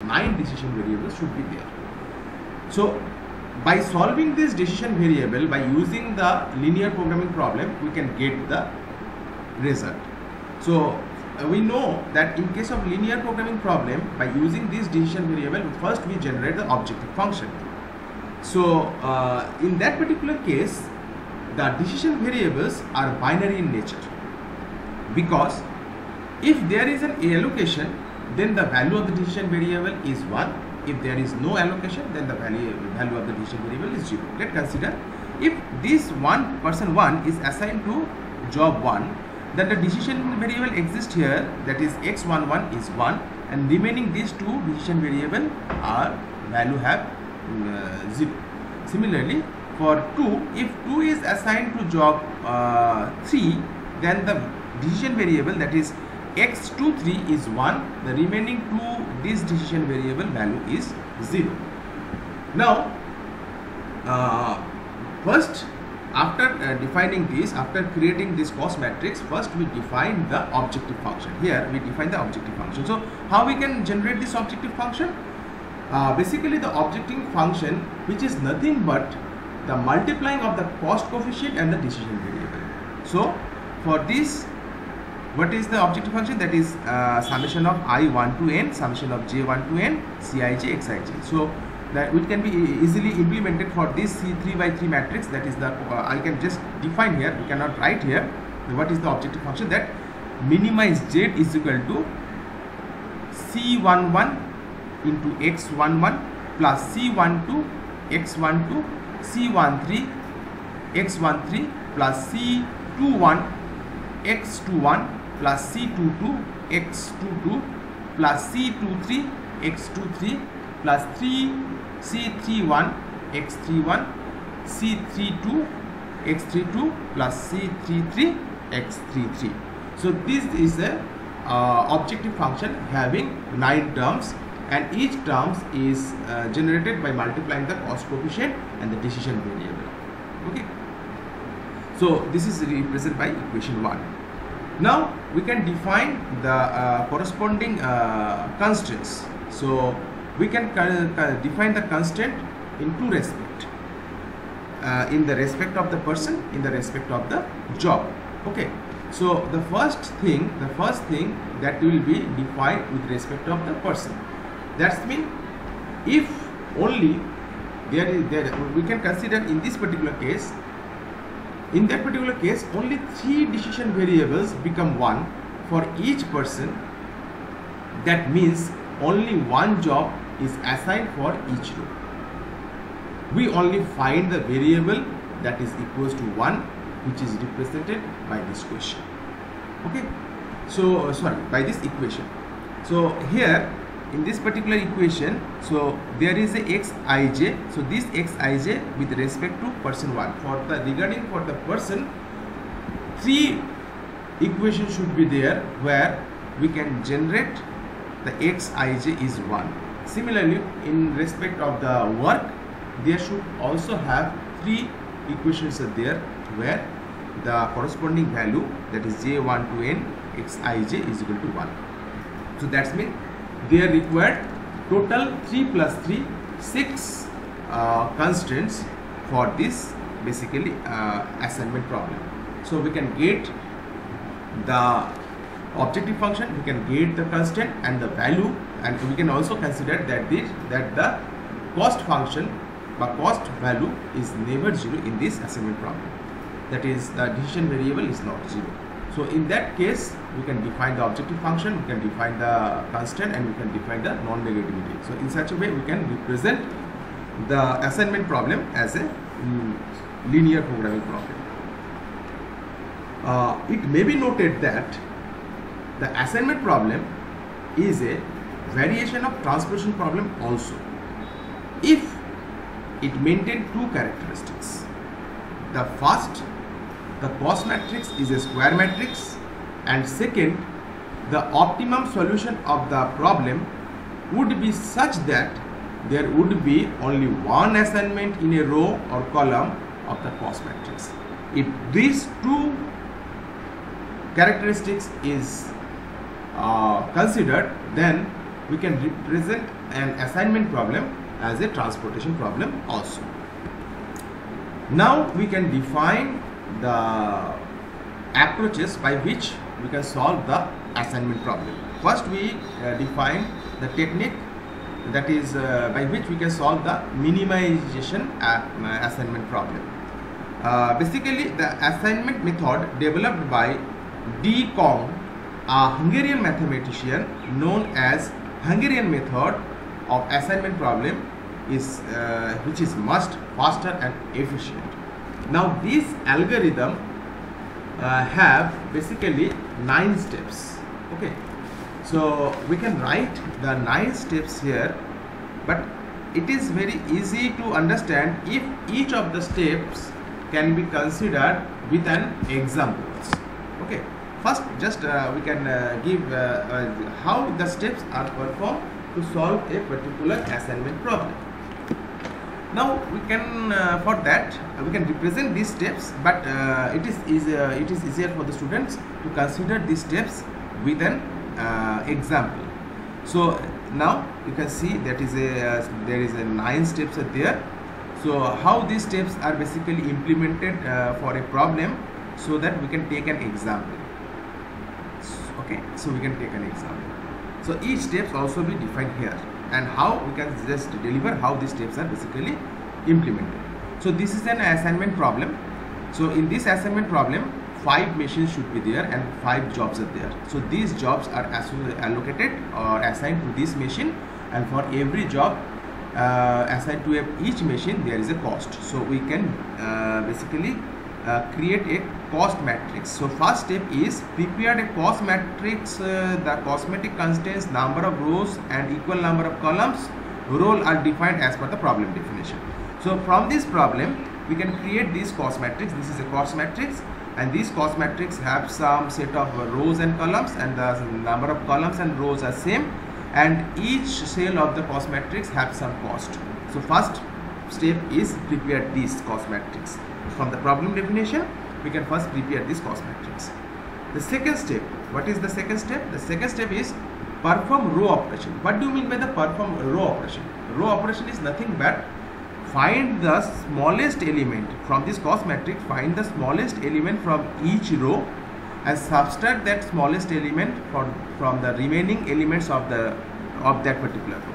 9 decision variables should be there. So by solving this decision variable, by using the linear programming problem, we can get the result. So we know that in case of linear programming problem, by using this decision variable, first we generate the objective function. So in that particular case, the decision variables are binary in nature, because if there is an allocation, then the value of the decision variable is 1. If there is no allocation, then the value of the decision variable is 0. Let's consider if this person 1 is assigned to job 1, then the decision variable exists here, that is x11 is 1, and remaining these two decision variable are value have 0. Similarly, for 2, if 2 is assigned to job 3, then the decision variable, that is x23 is 1, the remaining two this decision variable value is 0. Now first, after defining this, after creating this cost matrix, first we define the objective function. Here we define the objective function. So how we can generate this objective function? Basically the objective function, which is nothing but the multiplying of the cost coefficient and the decision variable. So for this, what is the objective function? That is summation of I1 to n, summation of j1 to n, Cij, Xij. So that it can be easily implemented for this C3 by 3 matrix. That is the I can just define here. We cannot write here. What is the objective function? That minimize z is equal to C11 into x11 plus C12 x12 C13 x13 plus C21 x21 plus C22 x22 plus C23 x23 plus C31 x31 C32 x32 plus C33 x33. So this is a objective function having 9 terms, and each terms is generated by multiplying the cost coefficient and the decision variable. Okay. So this is represented by equation 1. Now we can define the corresponding constraints. So we can define the constraint in two respects, in the respect of the person, in the respect of the job. Okay. So the first thing that will be defined with respect of the person. That's mean if only we can consider in this particular case. In that particular case, only 3 decision variables become 1 for each person. That means only one job is assigned for each row. We only find the variable that is equals to 1, which is represented by this question. Okay. So by this equation. So here in this particular equation, so there is a xij. So this xij with respect to person 1. For the regarding for the person, 3 equations should be there where we can generate the xij is 1. Similarly, in respect of the work, there should also have 3 equations are there where the corresponding value, that is j1 to n xij is equal to 1. So that's mean they are required total 3 plus 3 6 constraints for this basically assignment problem. So we can get the objective function, we can get the constraint and the value, and we can also consider that the cost function but cost value is never 0 in this assignment problem. That is, the decision variable is not 0. So in that case, we can define the objective function, we can define the constant, and we can define the non-negativity. So in such a way, we can represent the assignment problem as a linear programming problem. It may be noted that the assignment problem is a variation of transposition problem also, if it maintains 2 characteristics. The first, the cost matrix is a square matrix, and second, the optimum solution of the problem would be such that there would be only one assignment in a row or column of the cost matrix. If these 2 characteristics is considered, then we can represent an assignment problem as a transportation problem also. Now we can define the approaches by which we can solve the assignment problem. First we define the technique, that is by which we can solve the minimization assignment problem. Basically the assignment method developed by D. Kong, a Hungarian mathematician, known as Hungarian method of assignment problem, is which is much faster and efficient. Now this algorithm have basically 9 steps. Okay, so we can write the 9 steps here, but it is very easy to understand if each of the steps can be considered with an examples. Okay, first just we can give how the steps are performed to solve a particular assignment problem. Now we can for that we can represent these steps, but it is easier for the students to consider these steps with an example. So now you can see that is there is a 9 steps are there. So how these steps are basically implemented for a problem, so that we can take an example. Okay, so we can take an example. So each steps also be defined here, and how we can just deliver how these steps are basically implemented. So this is an assignment problem. So in this assignment problem, 5 machines should be there and 5 jobs are there. So these jobs are allocated or assigned to this machine, and for every job assigned to each machine there is a cost. So we can basically create a cost matrix. So first step is prepare a cost matrix. The cost matrix contains number of rows and equal number of columns. Roles are defined as per the problem definition. So from this problem we can create this cost matrix. This is a cost matrix, and these cost matrix have some set of rows and columns, and the number of columns and rows are same, and each cell of the cost matrix have some cost. So first step is prepare this cost matrix. From the problem definition we can first prepare this cost matrix. The second step, what is the second step? The second step is perform row operation. What do you mean by the perform row operation? Row operation is nothing but find the smallest element from this cost matrix, find the smallest element from each row and subtract that smallest element from the remaining elements of that particular row.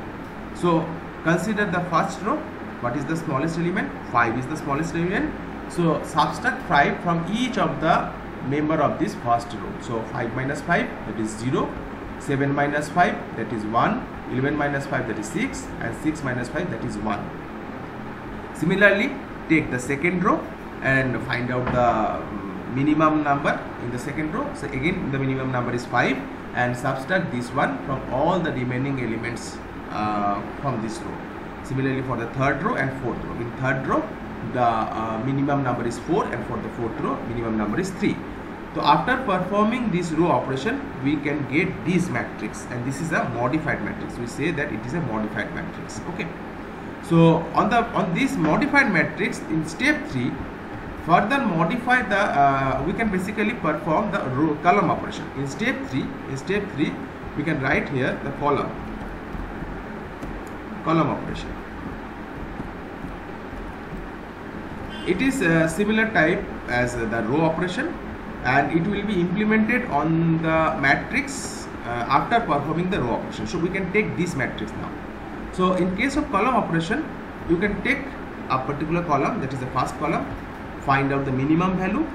So consider the first row. What is the smallest element? 5 is the smallest element. So subtract 5 from each of the member of this first row. So 5 minus 5, that is 0, 7 minus 5, that is 1, 11 minus 5, that is 6, and 6 minus 5, that is 1. Similarly, take the second row and find out the minimum number in the second row. So again the minimum number is 5, and subtract this one from all the remaining elements from this row. Similarly for the third row and fourth row. In third row the minimum number is 4, and for the fourth row minimum number is 3. So after performing this row operation we can get this matrix, and this is a modified matrix. We say that it is a modified matrix. Okay, so on this modified matrix, in step 3 further modify the we can basically perform the row column operation. In step 3 we can write here the column operation. It is a similar type as the row operation, and it will be implemented on the matrix after performing the row operation. So we can take this matrix now. So in case of column operation, you can take a particular column, that is the first column, find out the minimum value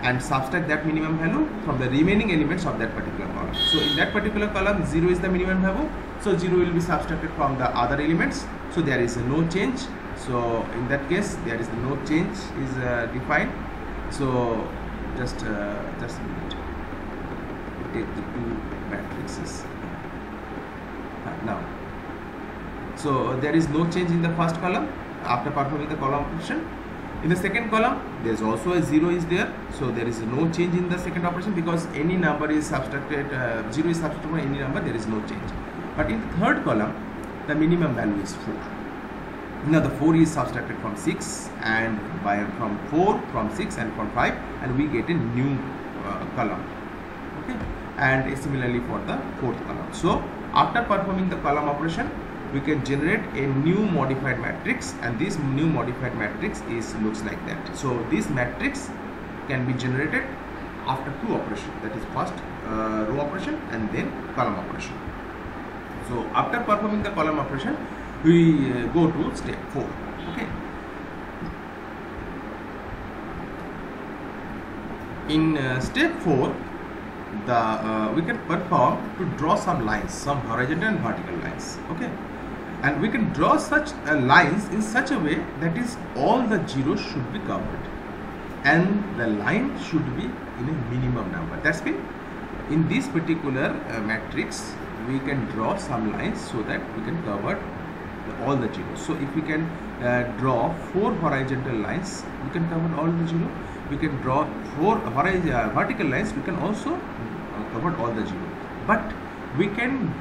and subtract that minimum value from the remaining elements of that particular column. So in that particular column 0 is the minimum value, so 0 will be subtracted from the other elements, so there is no change. So in that case there is no change is defined. So just a minute, take the two matrices now. So there is no change in the first column after performing the column operation. In the second column there is also a 0 is there, so there is no change in the second operation because any number is subtracted, 0 is subtracted from any number, there is no change. But in the third column the minimum value is 4. Now the 4 is subtracted from 6 and from 4, from 6 and from 5, and we get a new column. Okay, and similarly for the fourth column. So After performing the column operation, we can generate a new modified matrix, and this new modified matrix looks like that. So this matrix can be generated after two operations, that is first row operation and then column operation. So after performing the column operation, we go to step 4. Okay. In step 4, we can perform to draw some lines, some horizontal and vertical lines. Okay, and we can draw such lines in such a way that is all the zeros should be covered, and the line should be in a minimum number. That's mean in this particular matrix we can draw some lines so that we can cover all the zeros. So if we can draw 4 horizontal lines, we can cover all the zeros. We can draw 4 vertical lines, we can also cover all the zeros. But we can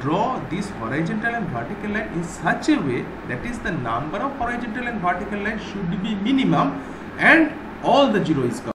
draw this horizontal and vertical line in such a way that is the number of horizontal and vertical lines should be minimum and all the zero is covered.